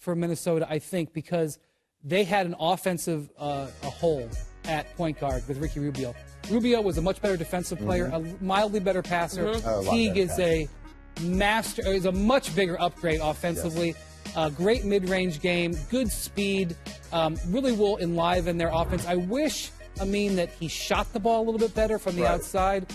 for Minnesota, I think, because they had an offensive hole at point guard with Ricky Rubio. Rubio was a much better defensive player, a mildly better passer. Teague is a much bigger upgrade offensively. Great mid-range game, good speed, really will enliven their offense. I wish, that he shot the ball a little bit better from the outside.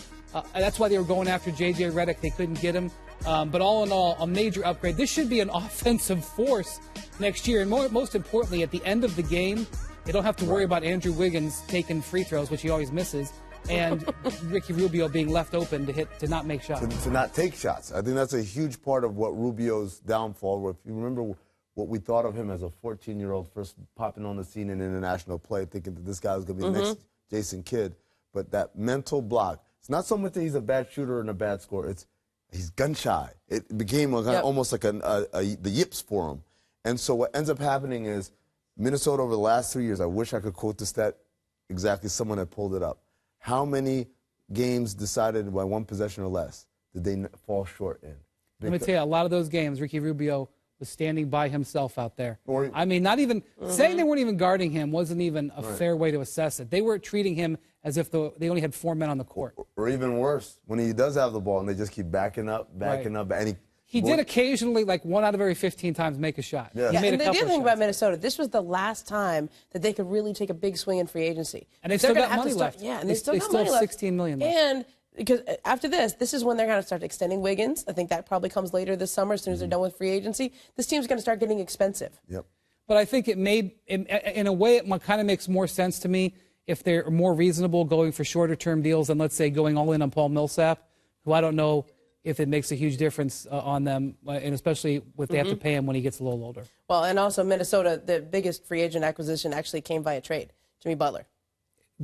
That's why they were going after J.J. Redick. They couldn't get him. But all in all, a major upgrade. This should be an offensive force next year. And most importantly, at the end of the game, they don't have to worry about Andrew Wiggins taking free throws, which he always misses, and Ricky Rubio being left open to not make shots. To not take shots. I think that's a huge part of what Rubio's downfall. If you remember what we thought of him as a 14-year-old first popping on the scene in international play, thinking that this guy was going to be the next Jason Kidd. But that mental block, it's not so much that he's a bad shooter and a bad scorer. He's gun shy. It became almost like the yips for him. And so what ends up happening is Minnesota over the last 3 years, I wish I could quote the stat exactly, someone had pulled it up. How many games decided by one possession or less did they fall short in? Let me tell you, a lot of those games, Ricky Rubio was standing by himself out there. Not even saying they weren't even guarding him wasn't even a fair way to assess it. They were treating him as if they only had 4 men on the court. Or even worse, when he does have the ball and they just keep backing up, and he did occasionally, like 1 out of every 15 times, make a shot. Yeah. He made and a the other thing about shots. Minnesota, this was the last time that they could really take a big swing in free agency. And they've still got money left. Yeah, and they still got money have left. $16 million left. And because after this is when they're going to start extending Wiggins. I think that probably comes later this summer as soon as they're done with free agency. This team's going to start getting expensive. Yep. But I think in a way, it kind of makes more sense to me if they're more reasonable going for shorter-term deals than, let's say, going all in on Paul Millsap, who I don't know if it makes a huge difference on them, and especially if they have to pay him when he gets a little older. Well, and also Minnesota, the biggest free agent acquisition actually came via trade. Jimmy Butler.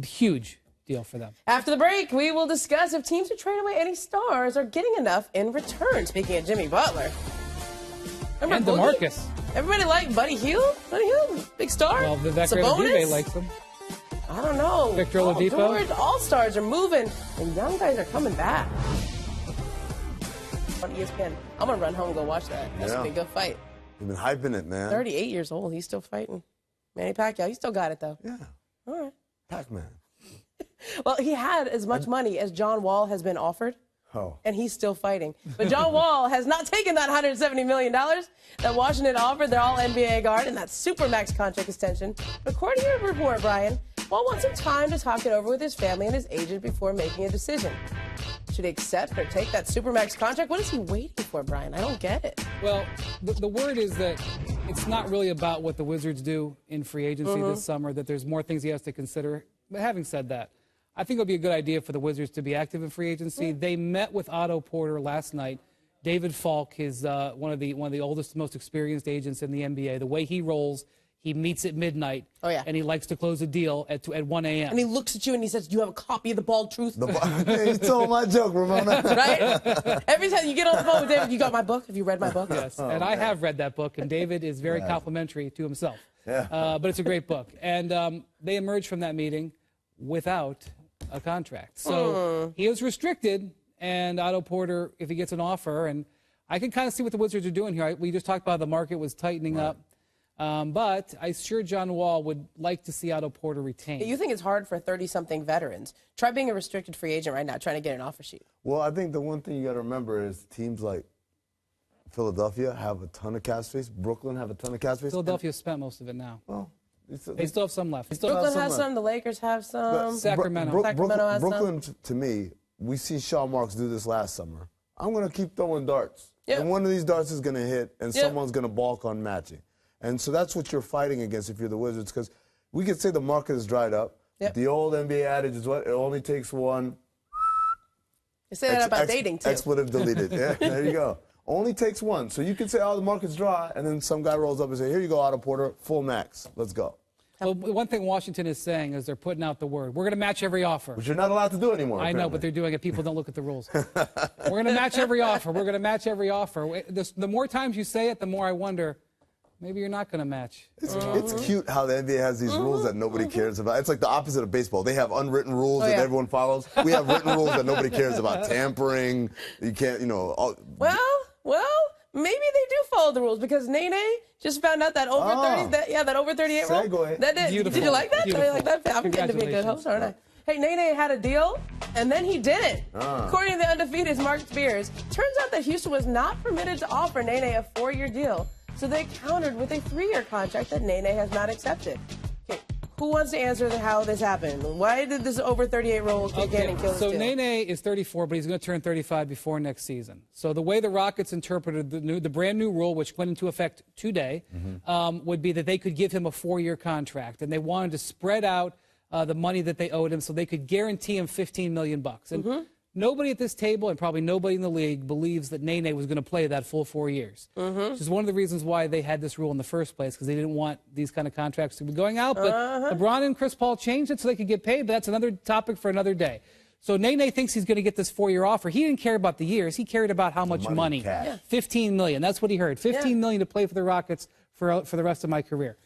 Huge deal for them. After the break, we will discuss if teams who trade away any stars are getting enough in return. Speaking of Jimmy Butler. Remember and DeMarcus. Everybody liked Buddy Hield? Buddy Hield, big star. Well, Vivek Ranadive likes him. I don't know. Victor Oladipo. All-stars are moving, and young guys are coming back. On ESPN. I'm going to run home and go watch that. That's going to be a good fight. You've been hyping it, man. 38 years old. He's still fighting. Manny Pacquiao, he still got it, though. Yeah. All right. Pac-Man. Well, he had as much money as John Wall has been offered. Oh. And he's still fighting. But John Wall has not taken that $170 million that Washington offered their all-NBA guard and that Supermax contract extension. But according to a report, Brian, Wall wants some time to talk it over with his family and his agent before making a decision. Should he accept or take that Supermax contract? What is he waiting for, Brian? I don't get it. Well, the word is that it's not really about what the Wizards do in free agency this summer, that there's more things he has to consider. But having said that, I think it would be a good idea for the Wizards to be active in free agency. They met with Otto Porter last night. David Falk is one of the oldest, most experienced agents in the NBA. The way he rolls, he meets at midnight. Oh, yeah. And he likes to close a deal at 1 a.m. And he looks at you and he says, "Do you have a copy of The Bald Truth?" You told my joke, Ramona. Right? Every time you get on the phone with David, "You got my book? Have you read my book?" Yes, and I have read that book, and David is very complimentary to himself. Yeah. But it's a great book. And they emerged from that meeting without a contract. So he is restricted, and Otto Porter, if he gets an offer, and I can kind of see what the Wizards are doing here. We just talked about the market was tightening up. But I'm sure John Wall would like to see Otto Porter retained. You think it's hard for 30-something veterans? Try being a restricted free agent right now, trying to get an offer sheet. Well, I think the one thing you got to remember is teams like Philadelphia have a ton of cap space. Brooklyn have a ton of cap space. Philadelphia spent most of it now. Well, they still have some left. Brooklyn has some. The Lakers have some. Sacramento. Sacramento has Brooklyn, some. to me, we see Sean Marks do this last summer. I'm going to keep throwing darts. Yep. And one of these darts is going to hit, and someone's going to balk on matching. And so that's what you're fighting against if you're the Wizards, because we could say the market is dried up. Yep. The old NBA adage is what? It only takes one. They say that about dating, too. Expletive deleted. Yeah, there you go. Only takes one. So you can say, oh, the market's dry, and then some guy rolls up and say, here you go, Otto Porter, full max. Let's go. Well, one thing Washington is saying is they're putting out the word. We're going to match every offer. Which you're not allowed to do anymore. I know, but they're doing it. People don't look at the rules. We're going to match every offer. We're going to match every offer. The more times you say it, the more I wonder, maybe you're not going to match. It's cute how the NBA has these rules that nobody cares about. It's like the opposite of baseball. They have unwritten rules that everyone follows. We have written rules that nobody cares about. Tampering, you can't, Well, maybe they do follow the rules because Nene just found out that over 30, that over 38 rule. Segue. Did you like that? Beautiful. You like that? I'm getting to be a good host, aren't I? Hey, Nene had a deal, and then he didn't. According to the undefeated Mark Spears, turns out that Houston was not permitted to offer Nene a 4-year deal, so they countered with a 3-year contract that Nene has not accepted. Okay, who wants to answer how this happened? Why did this over 38 rule kick in and kill his So deal? Nene is 34, but he's going to turn 35 before next season. So the way the Rockets interpreted the brand new rule, which went into effect today, would be that they could give him a 4-year contract, and they wanted to spread out the money that they owed him so they could guarantee him $15 million. And nobody at this table and probably nobody in the league believes that Nene was going to play that full 4 years. Which is one of the reasons why they had this rule in the first place, because they didn't want these kind of contracts to be going out. But LeBron and Chris Paul changed it so they could get paid, but that's another topic for another day. So Nene thinks he's going to get this 4-year offer. He didn't care about the years. He cared about how much money. $15 million. That's what he heard. $15 million to play for the Rockets for the rest of my career.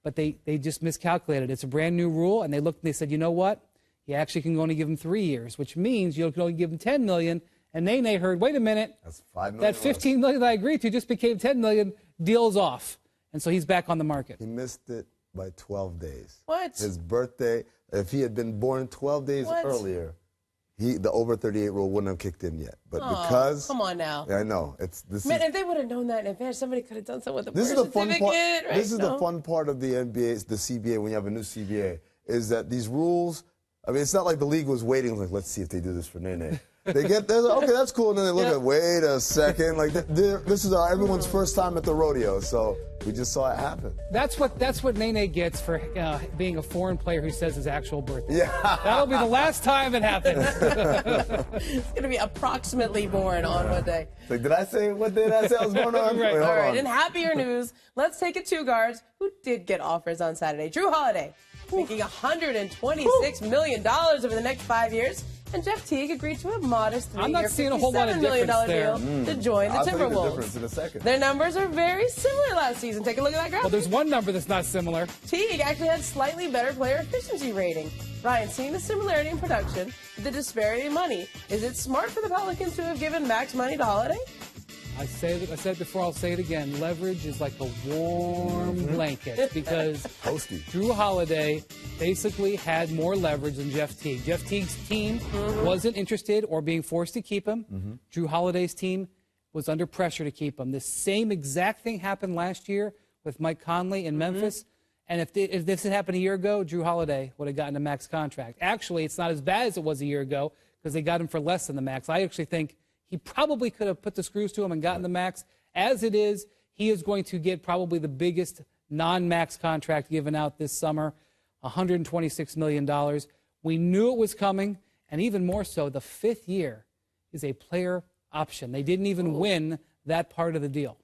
But they just miscalculated. It's a brand new rule, and they looked and they said, you know what? You actually can only give him 3 years, which means you can only give him $10 million. And Nene heard, wait a minute, that's $5 million. That $15 million that I agreed to just became $10 million. Deal's off, and so he's back on the market. He missed it by 12 days. What? His birthday. If he had been born 12 days earlier, the over 38 rule wouldn't have kicked in yet. But because come on now. I know If they would have known that in advance, somebody could have done something with the birth certificate. This is the fun part of the NBA, the CBA, when you have a new CBA, is that these rules. I mean, it's not like the league was waiting. Like, let's see if they do this for Nene. They're like, okay, that's cool, and then they look at, wait a second, like this is everyone's first time at the rodeo, so we just saw it happen. That's what Nene gets for being a foreign player who says his actual birthday. Yeah, that'll be the last time it happens. It's gonna be approximately born on one day. Like, what did I say I was born on? Right. Wait, All right, in happier news, let's take it to guards who did get offers on Saturday. Drew Holiday, making $126 million over the next 5 years. And Jeff Teague agreed to a modest 3-year, $57 million deal to join the Timberwolves. I'll tell you the difference in a second. Their numbers are very similar last season. Take a look at that graphic. Well, there's one number that's not similar. Teague actually had slightly better player efficiency rating. Ryan, seeing the similarity in production, the disparity in money, is it smart for the Pelicans to have given max money to Holiday? I said it before, I'll say it again. Leverage is like a warm blanket because Drew Holiday basically had more leverage than Jeff Teague. Jeff Teague's team wasn't interested or being forced to keep him. Drew Holiday's team was under pressure to keep him. The same exact thing happened last year with Mike Conley in Memphis. And if this had happened a year ago, Drew Holiday would have gotten a max contract. Actually, it's not as bad as it was a year ago because they got him for less than the max. I actually think he probably could have put the screws to him and gotten the max. As it is, he is going to get probably the biggest non-max contract given out this summer, $126 million. We knew it was coming, and even more so, the 5th year is a player option. They didn't even win that part of the deal.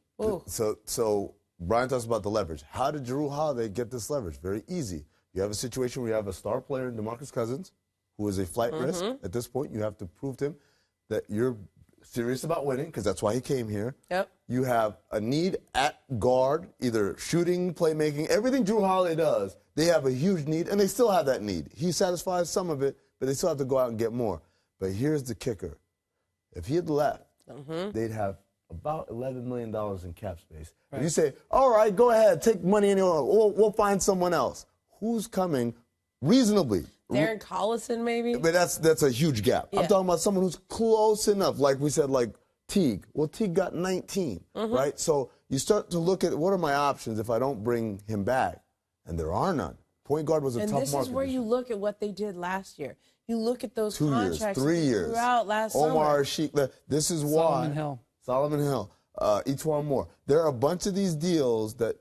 So Brian talks about the leverage. How did Drew Holiday get this leverage? Very easy. You have a situation where you have a star player in DeMarcus Cousins, who is a flight risk. At this point, you have to prove to him that you're serious about winning, because that's why he came here. Yep. You have a need at guard, either shooting, playmaking, everything Drew Holiday does, they have a huge need, and they still have that need. He satisfies some of it, but they still have to go out and get more. But here's the kicker. If he had left, they'd have about $11 million in cap space. Right. If you say, all right, go ahead, take money anywhere, we'll find someone else. Who's coming reasonably? Darren Collison, maybe? But that's a huge gap. Yeah. I'm talking about someone who's close enough, like we said, like Teague. Well, Teague got 19, right? So you start to look at what are my options if I don't bring him back, and there are none. Point guard was a tough market. And this is where you look at what they did last year. You look at those 2 years, contracts 3 years. Throughout last summer. Omar Sheik. This is why. Solomon Hill. Etuan Moore. There are a bunch of these deals that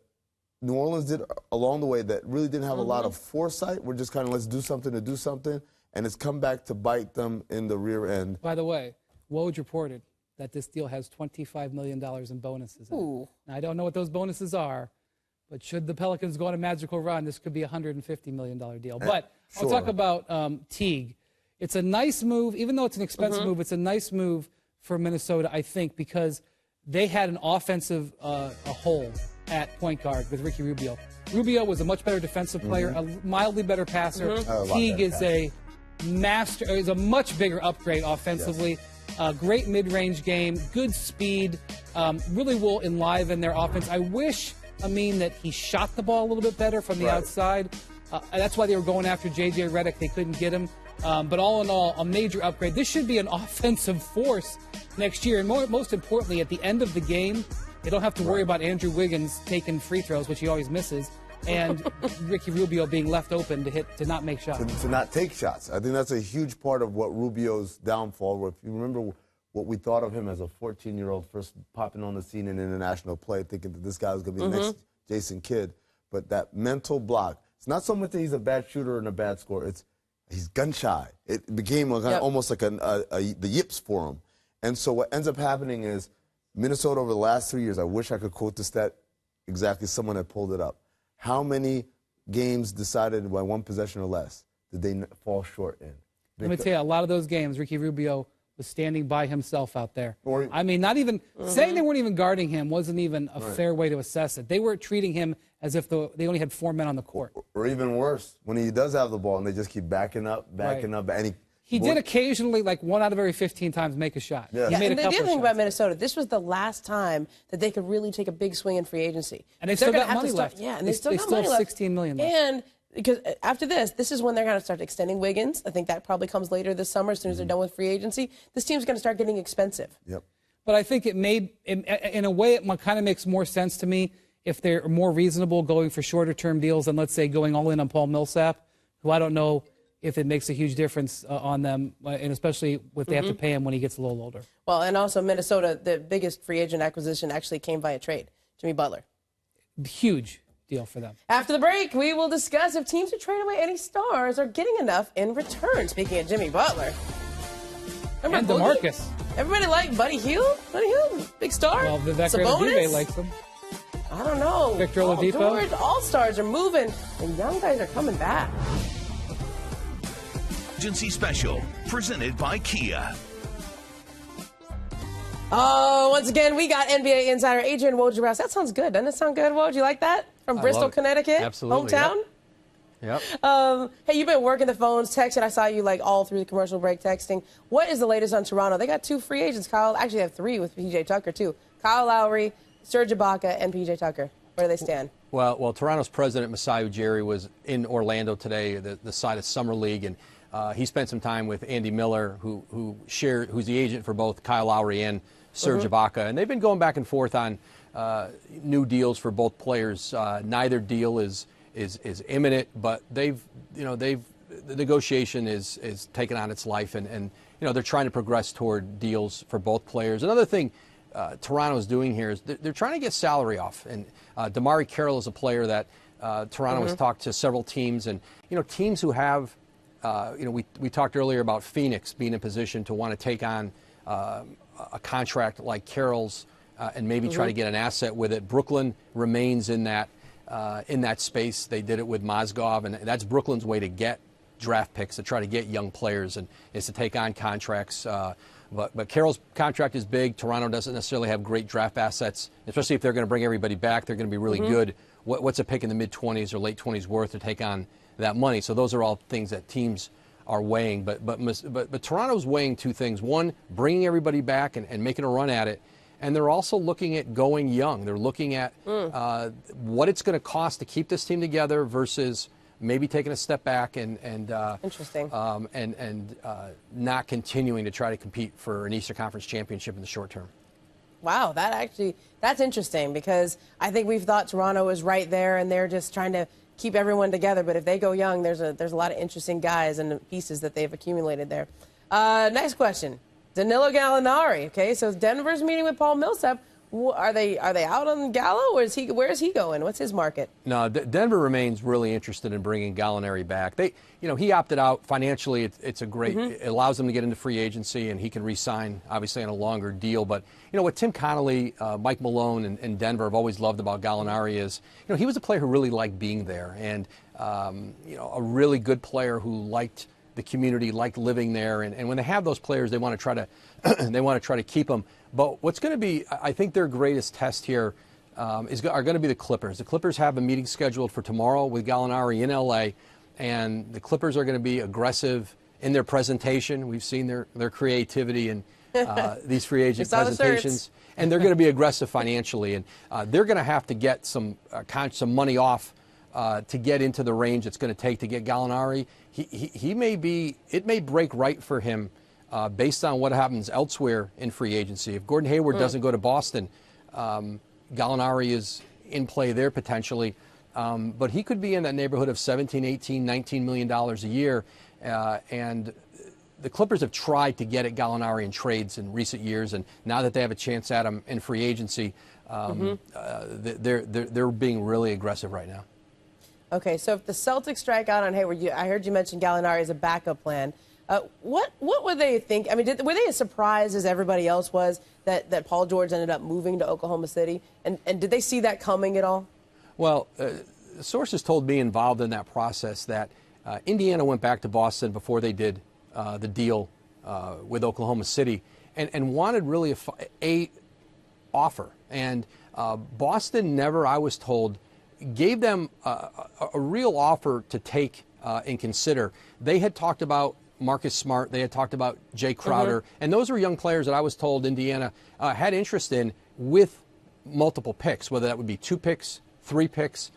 New Orleans did along the way that really didn't have a lot of foresight. We're just kind of, let's do something to do something, and it's come back to bite them in the rear end. By the way, Woj reported that this deal has $25 million in bonuses. Now, I don't know what those bonuses are, but should the Pelicans go on a magical run, this could be a $150 million deal. But I'll talk about Teague. It's a nice move, even though it's an expensive move, it's a nice move for Minnesota, I think, because they had an offensive hole at point guard with Ricky Rubio. Rubio was a much better defensive player, a mildly better passer. Teague is a much bigger upgrade offensively. Great mid-range game, good speed, really will enliven their offense. I wish, that he shot the ball a little bit better from the outside. That's why they were going after J.J. Redick. They couldn't get him. But all in all, a major upgrade. This should be an offensive force next year. And most importantly, at the end of the game, they don't have to worry about Andrew Wiggins taking free throws, which he always misses, and Ricky Rubio being left open to not make shots. To not take shots. I think that's a huge part of what Rubio's downfall. If you remember what we thought of him as a 14-year-old first popping on the scene in international play, thinking that this guy was going to be the next Jason Kidd. But that mental block, it's not so much that he's a bad shooter and a bad scorer. He's gun shy. It became almost like the yips for him. And so what ends up happening is Minnesota over the last 3 years, I wish I could quote the stat exactly, someone had pulled it up. How many games decided by one possession or less did they fall short in? Let me tell you, a lot of those games, Ricky Rubio was standing by himself out there. Not even saying they weren't even guarding him wasn't even a fair way to assess it. They were treating him as if they only had 4 men on the court. Or even worse, when he does have the ball and they just keep backing up, and he did occasionally, like 1 out of every 15 times, make a shot. Yeah. And the other thing about Minnesota, this was the last time that they could really take a big swing in free agency. And they still got money left. Yeah, and they still got money left. $16 million left. And because after this is when they're going to start extending Wiggins. I think that probably comes later this summer as soon as they're done with free agency. This team's going to start getting expensive. Yep. But I think in a way, it kind of makes more sense to me if they're more reasonable going for shorter-term deals than, let's say, going all in on Paul Millsap, who I don't know if it makes a huge difference on them, and especially if they have to pay him when he gets a little older. Well, and also Minnesota, the biggest free agent acquisition actually came via trade. Jimmy Butler. Huge deal for them. After the break, we will discuss if teams who trade away any stars are getting enough in return. Speaking of Jimmy Butler. Remember and DeMarcus. Everybody liked Buddy Hield. Buddy Hield, big star. Well, Vivek Ranadive likes him. I don't know. Victor Oladipo. All-stars are moving, and young guys are coming back. Agency Special, presented by Kia. Oh, once again, we got NBA insider Adrian Wojnarowski. That sounds good. Doesn't it sound good, Woj? You like that? From Bristol, Connecticut? Absolutely. Hometown? Yep. Hey, you've been working the phones, texting. I saw you all through the commercial break texting. What is the latest on Toronto? They got 2 free agents. Actually, they have 3 with PJ Tucker, too. Kyle Lowry, Serge Ibaka, and PJ Tucker. Where do they stand? Well, Toronto's president, Masai Ujiri, was in Orlando today, the site of Summer League, and he spent some time with Andy Miller, who's the agent for both Kyle Lowry and Serge Ibaka, and they've been going back and forth on new deals for both players. Neither deal is imminent, but the negotiation is taken on its life, and they're trying to progress toward deals for both players. Another thing Toronto is doing here is they're trying to get salary off, and Damari Carroll is a player that Toronto has talked to several teams, and teams who have we talked earlier about Phoenix being in position to want to take on a contract like Carroll's and maybe try to get an asset with it. Brooklyn remains in that space. They did it with Mozgov, and that's Brooklyn's way to get draft picks, to try to get young players, and is to take on contracts. But Carroll's contract is big. Toronto doesn't necessarily have great draft assets, especially if they're going to bring everybody back. They're going to be really good. What's a pick in the mid-20s or late 20s worth to take on that money? So those are all things that teams are weighing. But Toronto's weighing 2 things. One, bringing everybody back and making a run at it. And they're also looking at going young. They're looking at what it's going to cost to keep this team together versus maybe taking a step back and Interesting. Not continuing to try to compete for an Eastern Conference championship in the short term. Wow, that's interesting, because I think we've thought Toronto is right there and they're just trying to keep everyone together. But if they go young, there's a lot of interesting guys and pieces that they've accumulated there. Next question. Danilo Gallinari. Okay, so Denver's meeting with Paul Millsap. Are they out on Gallo, or where is he going? What's his market? No, Denver remains really interested in bringing Gallinari back. He opted out financially. It's a great. It allows him to get into free agency, and he can re-sign obviously on a longer deal. But what Tim Connolly, Mike Malone, and Denver have always loved about Gallinari is he was a player who really liked being there, and a really good player who liked the community, liked living there. And when they have those players, they want to try to keep them. But what's going to be, I think, their greatest test here are going to be the Clippers. The Clippers have a meeting scheduled for tomorrow with Gallinari in L.A., and the Clippers are going to be aggressive in their presentation. We've seen their creativity, and these free agent presentations. And they're going to be aggressive financially. And they're going to have to get some money off to get into the range it's going to take to get Gallinari. It may break right for him based on what happens elsewhere in free agency. If Gordon Hayward doesn't go to Boston, Gallinari is in play there potentially. But he could be in that neighborhood of $17, $18, $19 million a year. And the Clippers have tried to get at Gallinari in trades in recent years, and now that they have a chance at him in free agency, they're being really aggressive right now. Okay, so if the Celtics strike out on Hayward, I heard you mention Gallinari as a backup plan. What would they think? I mean, were they as surprised as everybody else was that Paul George ended up moving to Oklahoma City? And did they see that coming at all? Well, sources told me involved in that process that Indiana went back to Boston before they did the deal with Oklahoma City and wanted really a offer. And Boston never, I was told, gave them a real offer to take and consider. They had talked about Marcus Smart. They had talked about Jay Crowder. And those were young players that I was told Indiana had interest in with multiple picks, whether that would be 2 picks, 3 picks.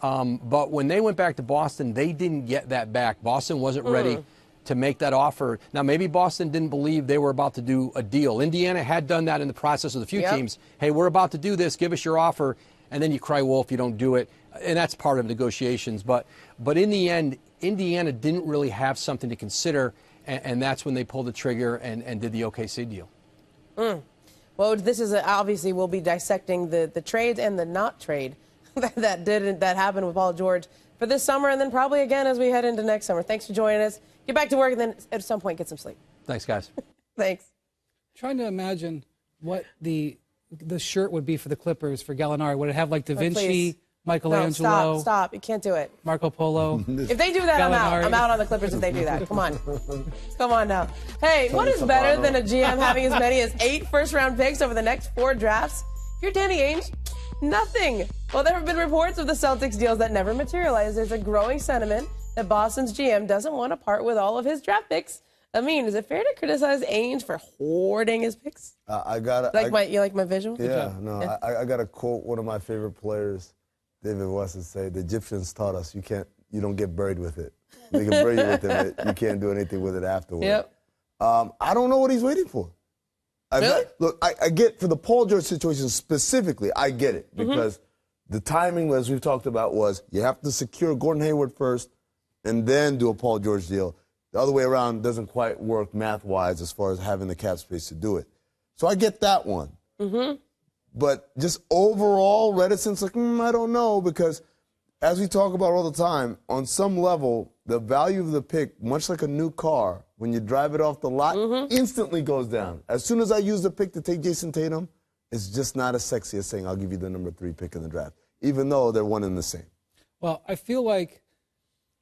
But when they went back to Boston, they didn't get that back. Boston wasn't ready to make that offer. Now, maybe Boston didn't believe they were about to do a deal. Indiana had done that in the process with a few teams. Hey, we're about to do this. Give us your offer. And then you cry wolf, you don't do it. And that's part of negotiations. But in the end, Indiana didn't really have something to consider, and that's when they pulled the trigger and did the OKC deal. Well, this is obviously we'll be dissecting the trades and the not trade that happened with Paul George for this summer, and then probably again as we head into next summer. Thanks for joining us. Get back to work, and then at some point get some sleep. Thanks, guys. Thanks. Trying to imagine what the shirt would be for the Clippers for Gallinari. Would it have like Da Vinci, Michelangelo? No, stop. You can't do it. Marco Polo. If they do that, I'm out. I'm out on the Clippers if they do that. Come on. Come on now. Hey, what is better than a GM having as many as 8 first-round picks over the next 4 drafts? If you're Danny Ainge, nothing. Well, there have been reports of the Celtics deals that never materialized. There's a growing sentiment that Boston's GM doesn't want to part with all of his draft picks. I mean, is it fair to criticize Ainge for hoarding his picks? I got you like my visual? Yeah, no. Yeah. I got to quote one of my favorite players, David West, and say, the Egyptians taught us you don't get buried with it. They can bury you with it, but you can't do anything with it afterwards. Yep. I don't know what he's waiting for. Really? Look, I get, for the Paul George situation specifically, I get it. Because the timing, as we've talked about, was you have to secure Gordon Hayward first and then do a Paul George deal. The other way around doesn't quite work math-wise as far as having the cap space to do it. So I get that one. But just overall reticence, like, I don't know, because as we talk about all the time, on some level, the value of the pick, much like a new car, when you drive it off the lot, instantly goes down. As soon as I use the pick to take Jason Tatum, it's just not as sexy as saying, I'll give you the number 3 pick in the draft, even though they're one and the same. Well, I feel like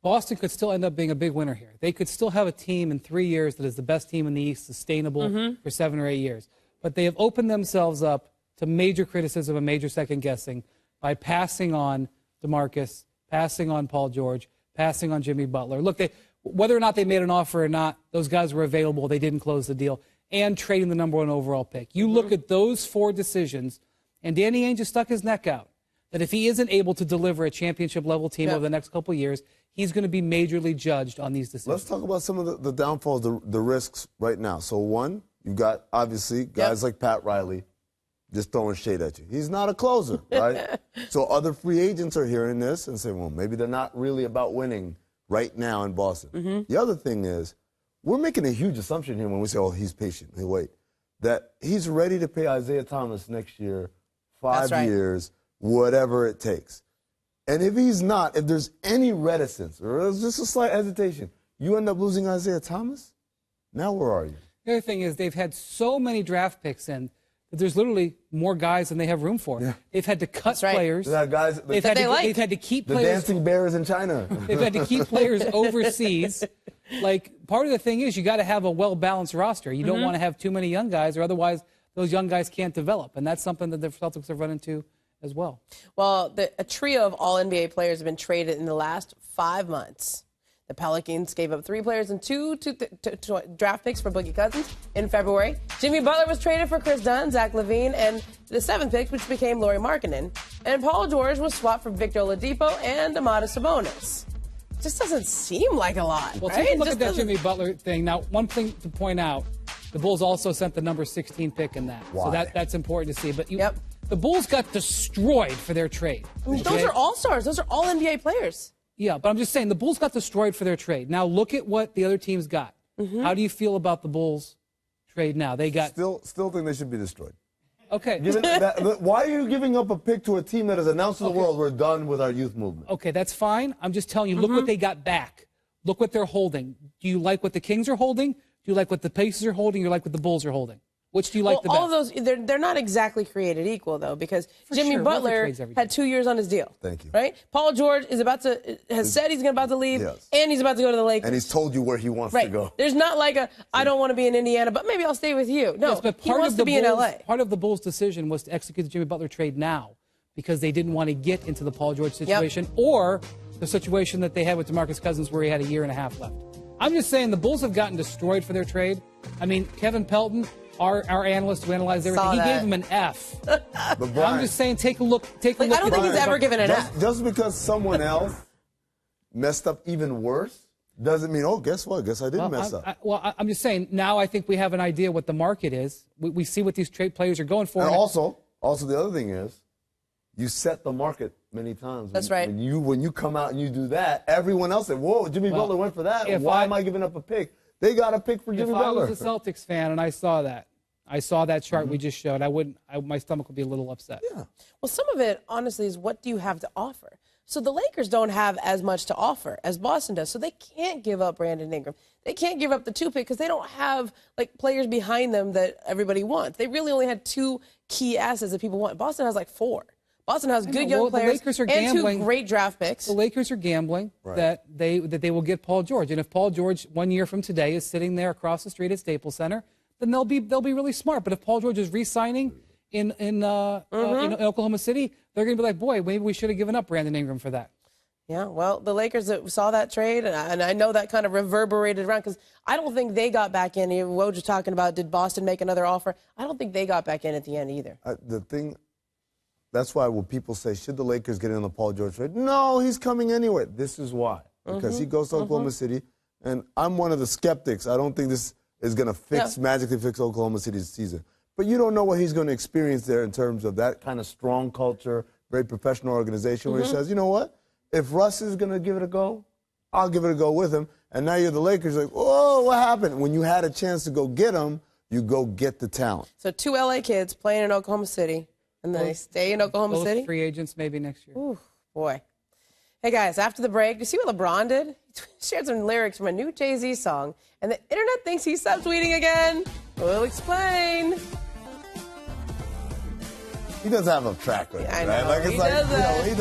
Boston could still end up being a big winner here. They could still have a team in 3 years that is the best team in the East, sustainable for 7 or 8 years. But they have opened themselves up to major criticism and major second-guessing by passing on DeMarcus, passing on Paul George, passing on Jimmy Butler. Look, whether or not they made an offer or not, those guys were available. They didn't close the deal. And trading the number 1 overall pick. You look at those 4 decisions, and Danny Ainge just stuck his neck out that if he isn't able to deliver a championship-level team over the next couple of years, he's going to be majorly judged on these decisions. Let's talk about some of the downfalls, the risks right now. So, one, you've got, obviously, guys like Pat Riley just throwing shade at you. He's not a closer, right? So other free agents are hearing this and saying, well, maybe they're not really about winning right now in Boston. The other thing is, we're making a huge assumption here when we say, oh, he's patient. Hey, wait. That he's ready to pay Isaiah Thomas next year, 5 years, whatever it takes. And if he's not, if there's any reticence or there's just a slight hesitation, you end up losing Isaiah Thomas? Now where are you? The other thing is they've had so many draft picks in that there's literally more guys than they have room for. They've had to cut players. They've had to keep players. The dancing bears in China. They've had to keep players overseas. Like, part of the thing is you got to have a well-balanced roster. You don't want to have too many young guys, or otherwise those young guys can't develop. And that's something that the Celtics have run into as well. Well, a trio of all-NBA players have been traded in the last 5 months. The Pelicans gave up 3 players and 2 draft picks for Boogie Cousins in February. Jimmy Butler was traded for Chris Dunn, Zach LaVine, and the 7th pick, which became Lauri Markkanen. And Paul George was swapped for Victor Oladipo and Domantas Sabonis. Just doesn't seem like a lot, well, right? take a look at that Jimmy Butler thing. Now, one thing to point out, the Bulls also sent the number 16 pick in that. Why? So that's important to see. But the Bulls got destroyed for their trade. Those are all-stars. Those are all NBA players. Yeah, but I'm just saying the Bulls got destroyed for their trade. Now look at what the other teams got. How do you feel about the Bulls trade now? They got still think they should be destroyed. Okay. Why are you giving up a pick to a team that has announced to the world we're done with our youth movement? Okay, that's fine. I'm just telling you, look what they got back. Look what they're holding. Do you like what the Kings are holding? Do you like what the Pacers are holding? Or like what the Bulls are holding? Which do you like the best? All of those, they're not exactly created equal, though, because Jimmy Butler had 2 years on his deal. Thank you. Right? Paul George has said he's about to leave, and he's about to go to the Lakers. And he's told you where he wants to go. There's not like I don't want to be in Indiana, but maybe I'll stay with you. No, but he wants to be in L.A. Part of the Bulls' decision was to execute the Jimmy Butler trade now because they didn't want to get into the Paul George situation or the situation that they had with DeMarcus Cousins where he had a year and a half left. I'm just saying the Bulls have gotten destroyed for their trade. I mean, Kevin Pelton, our analyst who analyzed everything, he gave him an F. But Brian, I'm just saying, take a look. I don't think he's ever given an F. Just because someone else messed up even worse doesn't mean, guess what? Guess I didn't mess up. I'm just saying, now I think we have an idea what the market is. We see what these trade players are going for. And also the other thing is, you set the market many times. That's right. When you come out and you do that, everyone else said, whoa, Jimmy Butler went for that. Why am I giving up a pick? They got a pick for Jimmy Butler. If I was a Celtics fan and I saw that chart we just showed, my stomach would be a little upset. Yeah. Well, some of it, honestly, is what do you have to offer? So the Lakers don't have as much to offer as Boston does, so they can't give up Brandon Ingram. They can't give up the 2 pick because they don't have players behind them that everybody wants. They really only had 2 key assets that people want. Boston has 4. Boston has good young players and 2 great draft picks. The Lakers are gambling that they will get Paul George, and if Paul George 1 year from today is sitting there across the street at Staples Center, then they'll be really smart. But if Paul George is re-signing in Oklahoma City, they're going to be like, boy, maybe we should have given up Brandon Ingram for that. Yeah, well, the Lakers saw that trade, and I know that kind of reverberated around because I don't think they got back in. Woj was talking about, did Boston make another offer? I don't think they got back in at the end either. That's why when people say, should the Lakers get in on the Paul George trade? No, he's coming anyway. This is why. Because he goes to Oklahoma City, and I'm one of the skeptics. I don't think this is going to magically fix Oklahoma City's season. But you don't know what he's going to experience there in terms of that kind of strong culture, very professional organization where he says, you know what? If Russ is going to give it a go, I'll give it a go with him. And now you're the Lakers, like, whoa, what happened? When you had a chance to go get him, you go get the talent. So 2 L.A. kids playing in Oklahoma City. And then they stay in Oklahoma City? Free agents maybe next year. Ooh, boy. Hey, guys, after the break, do you see what LeBron did? He shared some lyrics from a new Jay-Z song, and the internet thinks he stopped tweeting again. We'll explain. He doesn't have a track record, I know, right? he doesn't.